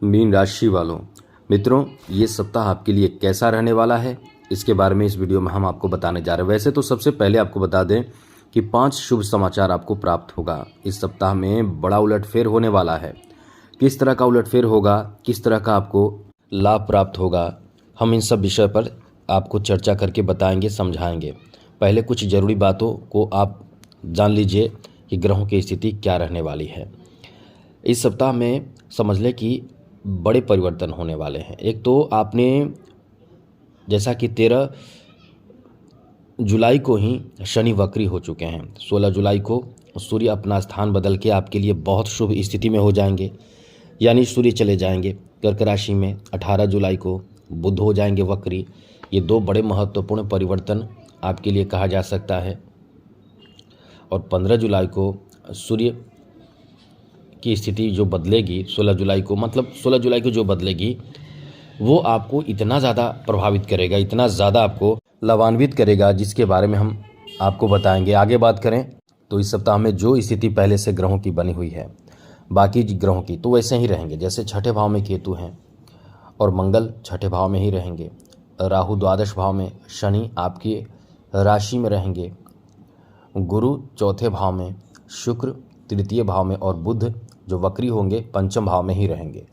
Mean राशि वालों, मित्रों, ये सप्ताह आपके लिए कैसा रहने वाला है इसके बारे में इस वीडियो में हम आपको बताने जा रहे हैं। वैसे तो सबसे पहले आपको बता दें कि 5 शुभ समाचार आपको प्राप्त होगा। इस सप्ताह में बड़ा उलटफेर होने वाला है। किस तरह का उलटफेर होगा, किस तरह का आपको लाभ प्राप्त होगा, हम इन सब विषय पर आपको चर्चा करके बताएंगे, समझाएंगे। पहले कुछ ज़रूरी बातों को आप जान लीजिए कि ग्रहों की स्थिति क्या रहने वाली है। इस सप्ताह में समझ लें कि बड़े परिवर्तन होने वाले हैं। एक तो आपने जैसा कि 13 जुलाई को ही शनि वक्री हो चुके हैं। 16 जुलाई को सूर्य अपना स्थान बदल के आपके लिए बहुत शुभ स्थिति में हो जाएंगे, यानी सूर्य चले जाएंगे कर्क राशि में। 18 जुलाई को बुध हो जाएंगे वक्री। ये 2 बड़े महत्वपूर्ण परिवर्तन आपके लिए कहा जा सकता है। और 15 जुलाई को सूर्य की स्थिति जो बदलेगी, 16 जुलाई को जो बदलेगी वो आपको इतना ज़्यादा प्रभावित करेगा, इतना ज़्यादा आपको लाभान्वित करेगा, जिसके बारे में हम आपको बताएंगे। आगे बात करें तो इस सप्ताह में जो स्थिति पहले से ग्रहों की बनी हुई है, बाकी ग्रहों की तो वैसे ही रहेंगे। जैसे छठे भाव में केतु हैं और मंगल छठे भाव में ही रहेंगे, राहु द्वादश भाव में, शनि आपकी राशि में रहेंगे, गुरु चौथे भाव में, शुक्र तृतीय भाव में और बुध जो वक्री होंगे पंचम भाव में ही रहेंगे।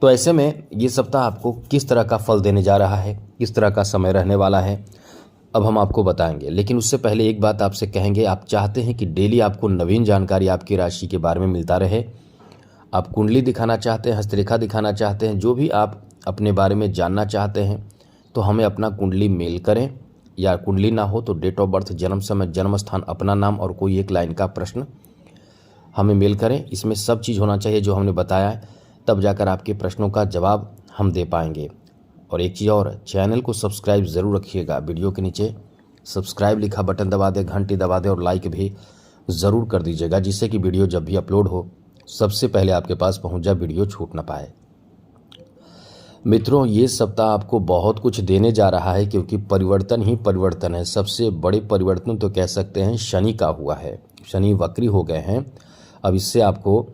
तो ऐसे में ये सप्ताह आपको किस तरह का फल देने जा रहा है, किस तरह का समय रहने वाला है, अब हम आपको बताएंगे। लेकिन उससे पहले एक बात आपसे कहेंगे, आप चाहते हैं कि डेली आपको नवीन जानकारी आपकी राशि के बारे में मिलता रहे, आप कुंडली दिखाना चाहते हैं, हस्तरेखा दिखाना चाहते हैं, जो भी आप अपने बारे में जानना चाहते हैं, तो हमें अपना कुंडली मेल करें, या कुंडली ना हो तो डेट ऑफ बर्थ, जन्म समय, जन्म स्थान, अपना नाम और कोई एक लाइन का प्रश्न हमें मेल करें। इसमें सब चीज़ होना चाहिए जो हमने बताया है, तब जाकर आपके प्रश्नों का जवाब हम दे पाएंगे। और एक चीज़ और, चैनल को सब्सक्राइब ज़रूर रखिएगा। वीडियो के नीचे सब्सक्राइब लिखा बटन दबा दें, घंटी दबा दें और लाइक भी ज़रूर कर दीजिएगा, जिससे कि वीडियो जब भी अपलोड हो सबसे पहले आपके पास पहुंच जाए, वीडियो छूट ना पाए। मित्रों, ये सप्ताह आपको बहुत कुछ देने जा रहा है, क्योंकि परिवर्तन ही परिवर्तन है। सबसे बड़े परिवर्तन तो कह सकते हैं शनि का हुआ है। शनि वक्री हो गए हैं। अब इससे आपको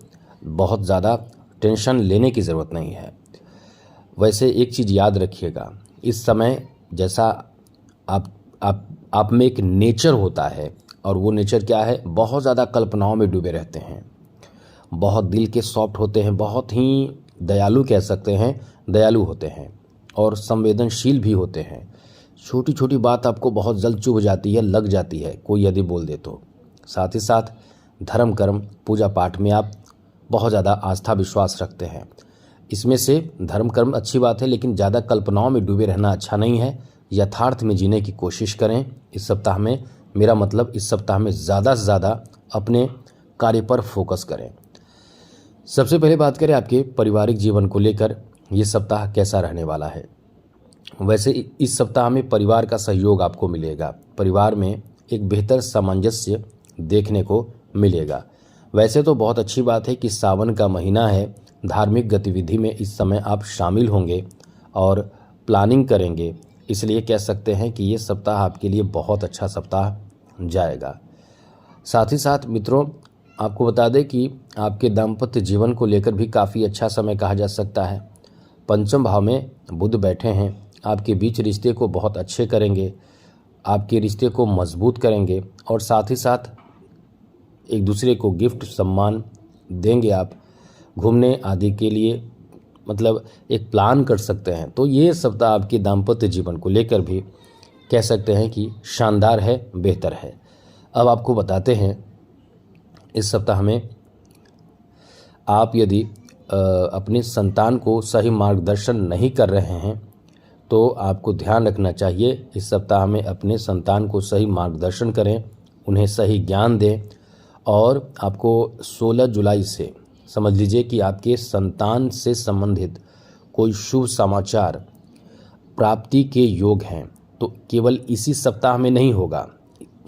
बहुत ज़्यादा टेंशन लेने की ज़रूरत नहीं है। वैसे एक चीज़ याद रखिएगा, इस समय जैसा आप में एक नेचर होता है, और वो नेचर क्या है, बहुत ज़्यादा कल्पनाओं में डूबे रहते हैं, बहुत दिल के सॉफ्ट होते हैं, बहुत ही दयालु कह सकते हैं, दयालु होते हैं और संवेदनशील भी होते हैं। छोटी छोटी बात आपको बहुत जल्द चुभ जाती है, लग जाती है कोई यदि बोल दे तो। साथ ही साथ धर्म कर्म पूजा पाठ में आप बहुत ज़्यादा आस्था विश्वास रखते हैं। इसमें से धर्म कर्म अच्छी बात है, लेकिन ज़्यादा कल्पनाओं में डूबे रहना अच्छा नहीं है। यथार्थ में जीने की कोशिश करें इस सप्ताह में। मेरा मतलब इस सप्ताह में ज़्यादा से ज़्यादा अपने कार्य पर फोकस करें। सबसे पहले बात करें आपके पारिवारिक जीवन को लेकर, ये सप्ताह कैसा रहने वाला है। वैसे इस सप्ताह में परिवार का सहयोग आपको मिलेगा। परिवार में एक बेहतर सामंजस्य देखने को मिलेगा। वैसे तो बहुत अच्छी बात है कि सावन का महीना है, धार्मिक गतिविधि में इस समय आप शामिल होंगे और प्लानिंग करेंगे, इसलिए कह सकते हैं कि ये सप्ताह आपके लिए बहुत अच्छा सप्ताह जाएगा। साथ ही साथ मित्रों, आपको बता दें कि आपके दाम्पत्य जीवन को लेकर भी काफ़ी अच्छा समय कहा जा सकता है। पंचम भाव में बुध बैठे हैं, आपके बीच रिश्ते को बहुत अच्छे करेंगे, आपके रिश्ते को मजबूत करेंगे, और साथ ही साथ एक दूसरे को गिफ्ट सम्मान देंगे। आप घूमने आदि के लिए मतलब एक प्लान कर सकते हैं। तो ये सप्ताह आपके दाम्पत्य जीवन को लेकर भी कह सकते हैं कि शानदार है, बेहतर है। अब आपको बताते हैं, इस सप्ताह में आप यदि अपने संतान को सही मार्गदर्शन नहीं कर रहे हैं, तो आपको ध्यान रखना चाहिए। इस सप्ताह में अपने संतान को सही मार्गदर्शन करें, उन्हें सही ज्ञान दें। और आपको 16 जुलाई से समझ लीजिए कि आपके संतान से संबंधित कोई शुभ समाचार प्राप्ति के योग हैं। तो केवल इसी सप्ताह में नहीं होगा,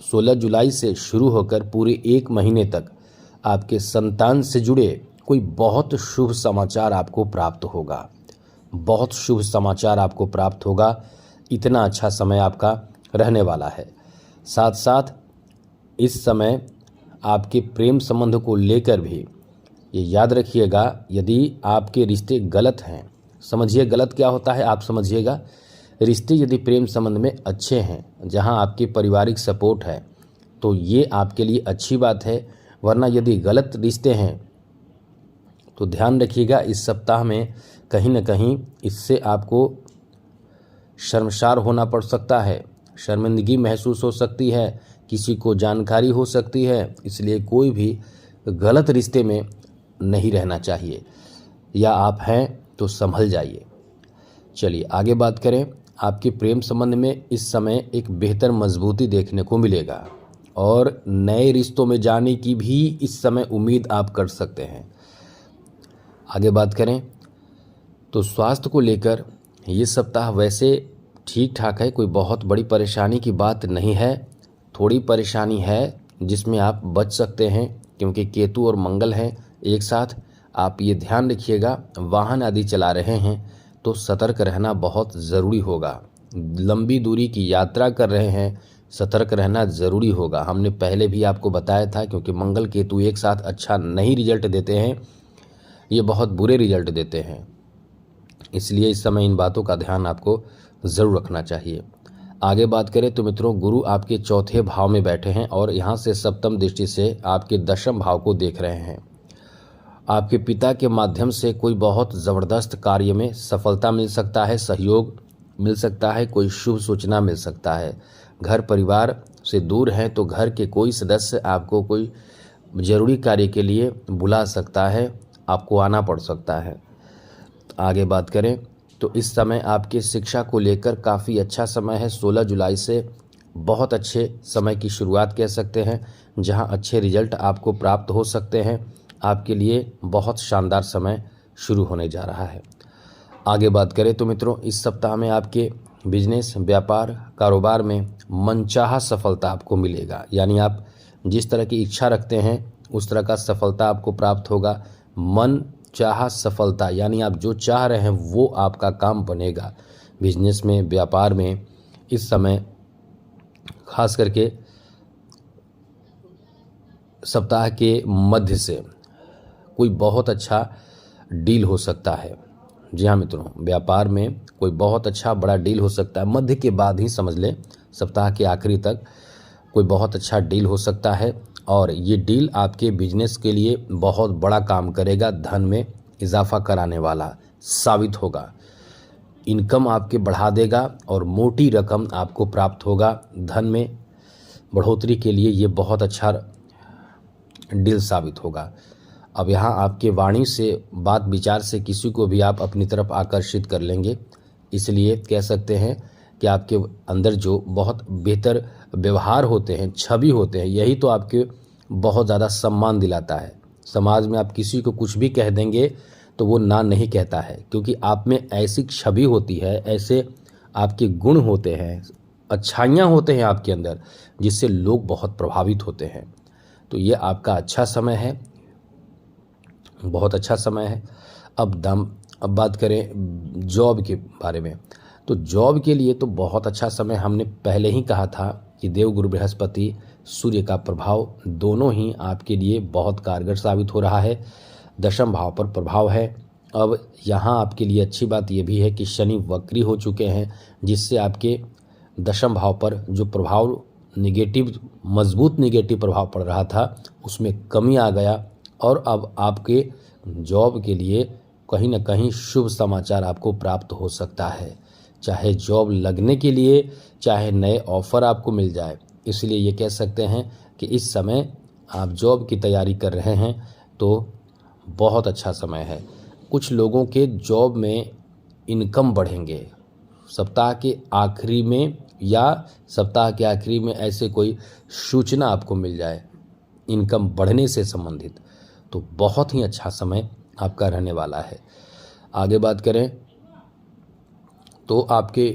16 जुलाई से शुरू होकर पूरे 1 महीने तक आपके संतान से जुड़े कोई बहुत शुभ समाचार आपको प्राप्त होगा। बहुत शुभ समाचार आपको प्राप्त होगा। इतना अच्छा समय आपका रहने वाला है। साथ साथ इस समय आपके प्रेम संबंध को लेकर भी ये याद रखिएगा, यदि आपके रिश्ते गलत हैं, समझिए गलत क्या होता है आप समझिएगा। रिश्ते यदि प्रेम संबंध में अच्छे हैं, जहां आपकी पारिवारिक सपोर्ट है, तो ये आपके लिए अच्छी बात है। वरना यदि गलत रिश्ते हैं तो ध्यान रखिएगा, इस सप्ताह में कहीं न कहीं इससे आपको शर्मसार होना पड़ सकता है, शर्मिंदगी महसूस हो सकती है, किसी को जानकारी हो सकती है। इसलिए कोई भी गलत रिश्ते में नहीं रहना चाहिए, या आप हैं तो संभल जाइए। चलिए आगे बात करें। आपके प्रेम संबंध में इस समय एक बेहतर मजबूती देखने को मिलेगा और नए रिश्तों में जाने की भी इस समय उम्मीद आप कर सकते हैं। आगे बात करें तो स्वास्थ्य को लेकर ये सप्ताह वैसे ठीक ठाक है, कोई बहुत बड़ी परेशानी की बात नहीं है। थोड़ी परेशानी है जिसमें आप बच सकते हैं, क्योंकि केतु और मंगल हैं एक साथ। आप ये ध्यान रखिएगा, वाहन आदि चला रहे हैं तो सतर्क रहना बहुत ज़रूरी होगा। लंबी दूरी की यात्रा कर रहे हैं, सतर्क रहना ज़रूरी होगा। हमने पहले भी आपको बताया था, क्योंकि मंगल केतु एक साथ अच्छा नहीं रिजल्ट देते हैं, ये बहुत बुरे रिजल्ट देते हैं। इसलिए इस समय इन बातों का ध्यान आपको ज़रूर रखना चाहिए। आगे बात करें तो मित्रों, गुरु आपके चौथे भाव में बैठे हैं और यहाँ से सप्तम दृष्टि से आपके दशम भाव को देख रहे हैं। आपके पिता के माध्यम से कोई बहुत ज़बरदस्त कार्य में सफलता मिल सकता है, सहयोग मिल सकता है, कोई शुभ सूचना मिल सकता है। घर परिवार से दूर हैं तो घर के कोई सदस्य आपको कोई ज़रूरी कार्य के लिए बुला सकता है, आपको आना पड़ सकता है। आगे बात करें तो इस समय आपके शिक्षा को लेकर काफ़ी अच्छा समय है। 16 जुलाई से बहुत अच्छे समय की शुरुआत कह सकते हैं, जहां अच्छे रिजल्ट आपको प्राप्त हो सकते हैं। आपके लिए बहुत शानदार समय शुरू होने जा रहा है। आगे बात करें तो मित्रों, इस सप्ताह में आपके बिजनेस, व्यापार, कारोबार में मनचाहा सफलता आपको मिलेगा। यानी आप जिस तरह की इच्छा रखते हैं उस तरह का सफलता आपको प्राप्त होगा। मन चाहा सफलता, यानी आप जो चाह रहे हैं वो आपका काम बनेगा। बिजनेस में, व्यापार में इस समय खास करके सप्ताह के मध्य से कोई बहुत अच्छा डील हो सकता है। जी हाँ मित्रों, व्यापार में कोई बहुत अच्छा बड़ा डील हो सकता है। मध्य के बाद ही समझ लें, सप्ताह के आखिरी तक कोई बहुत अच्छा डील हो सकता है और ये डील आपके बिजनेस के लिए बहुत बड़ा काम करेगा, धन में इजाफा कराने वाला साबित होगा। इनकम आपके बढ़ा देगा और मोटी रकम आपको प्राप्त होगा। धन में बढ़ोतरी के लिए ये बहुत अच्छा डील साबित होगा। अब यहाँ आपके वाणी से, बात विचार से किसी को भी आप अपनी तरफ आकर्षित कर लेंगे। इसलिए कह सकते हैं कि आपके अंदर जो बहुत बेहतर व्यवहार होते हैं, छवि होते हैं, यही तो आपके बहुत ज़्यादा सम्मान दिलाता है। समाज में आप किसी को कुछ भी कह देंगे तो वो ना नहीं कहता है, क्योंकि आप में ऐसी छवि होती है, ऐसे आपके गुण होते हैं, अच्छाइयाँ होते हैं आपके अंदर, जिससे लोग बहुत प्रभावित होते हैं। तो ये आपका अच्छा समय है, बहुत अच्छा समय है। अब बात करें जॉब के बारे में, तो जॉब के लिए तो बहुत अच्छा समय। हमने पहले ही कहा था कि देवगुरु बृहस्पति, सूर्य का प्रभाव दोनों ही आपके लिए बहुत कारगर साबित हो रहा है। दशम भाव पर प्रभाव है। अब यहाँ आपके लिए अच्छी बात यह भी है कि शनि वक्री हो चुके हैं, जिससे आपके दशम भाव पर जो प्रभाव निगेटिव, मजबूत निगेटिव प्रभाव पड़ रहा था, उसमें कमी आ गया और अब आपके जॉब के लिए कहीं ना कहीं शुभ समाचार आपको प्राप्त हो सकता है। चाहे जॉब लगने के लिए, चाहे नए ऑफर आपको मिल जाए। इसलिए ये कह सकते हैं कि इस समय आप जॉब की तैयारी कर रहे हैं तो बहुत अच्छा समय है। कुछ लोगों के जॉब में इनकम बढ़ेंगे सप्ताह के आखिरी में, या सप्ताह के आखिरी में ऐसे कोई सूचना आपको मिल जाए इनकम बढ़ने से संबंधित, तो बहुत ही अच्छा समय आपका रहने वाला है। आगे बात करें तो आपके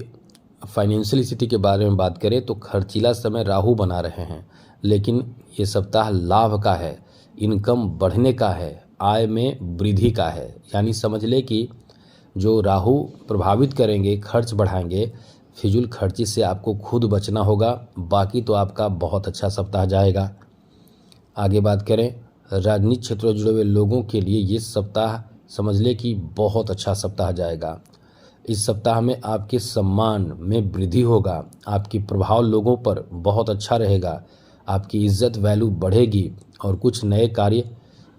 फाइनेंशियल स्थिति के बारे में बात करें तो खर्चीला समय राहु बना रहे हैं, लेकिन ये सप्ताह लाभ का है, इनकम बढ़ने का है, आय में वृद्धि का है। यानी समझ ले कि जो राहु प्रभावित करेंगे, खर्च बढ़ाएंगे, फिजूल खर्ची से आपको खुद बचना होगा। बाकी तो आपका बहुत अच्छा सप्ताह जाएगा। आगे बात करें राजनीतिक क्षेत्र से जुड़े हुए लोगों के लिए ये सप्ताह समझ ले कि बहुत अच्छा सप्ताह जाएगा। इस सप्ताह में आपके सम्मान में वृद्धि होगा, आपकी प्रभाव लोगों पर बहुत अच्छा रहेगा, आपकी इज्जत वैल्यू बढ़ेगी और कुछ नए कार्य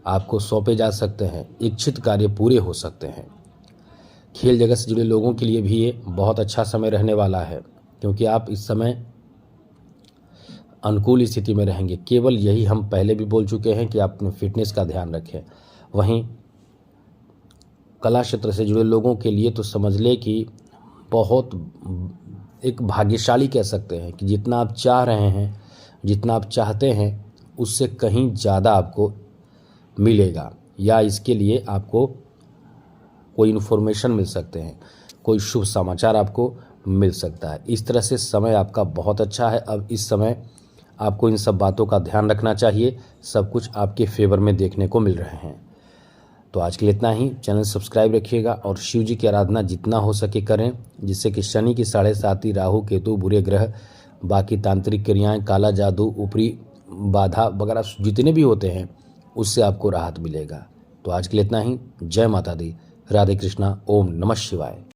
आपको सौंपे जा सकते हैं, इच्छित कार्य पूरे हो सकते हैं। खेल जगत से जुड़े लोगों के लिए भी ये बहुत अच्छा समय रहने वाला है, क्योंकि आप इस समय अनुकूल स्थिति में रहेंगे। केवल यही हम पहले भी बोल चुके हैं कि आप अपने फिटनेस का ध्यान रखें। वहीं कला क्षेत्र से जुड़े लोगों के लिए तो समझ ले कि बहुत एक भाग्यशाली कह सकते हैं कि जितना आप चाह रहे हैं, जितना आप चाहते हैं, उससे कहीं ज़्यादा आपको मिलेगा, या इसके लिए आपको कोई इन्फॉर्मेशन मिल सकते हैं, कोई शुभ समाचार आपको मिल सकता है। इस तरह से समय आपका बहुत अच्छा है। अब इस समय आपको इन सब बातों का ध्यान रखना चाहिए। सब कुछ आपके फेवर में देखने को मिल रहे हैं। तो आज के लिए इतना ही। चैनल सब्सक्राइब रखिएगा और शिव जी की आराधना जितना हो सके करें, जिससे कि शनि की 7.5, राहु केतु बुरे ग्रह, बाकी तांत्रिक क्रियाएं, काला जादू, ऊपरी बाधा वगैरह जितने भी होते हैं, उससे आपको राहत मिलेगा। तो आज के लिए इतना ही। जय माता दी। राधे कृष्णा। ओम नमः शिवाय।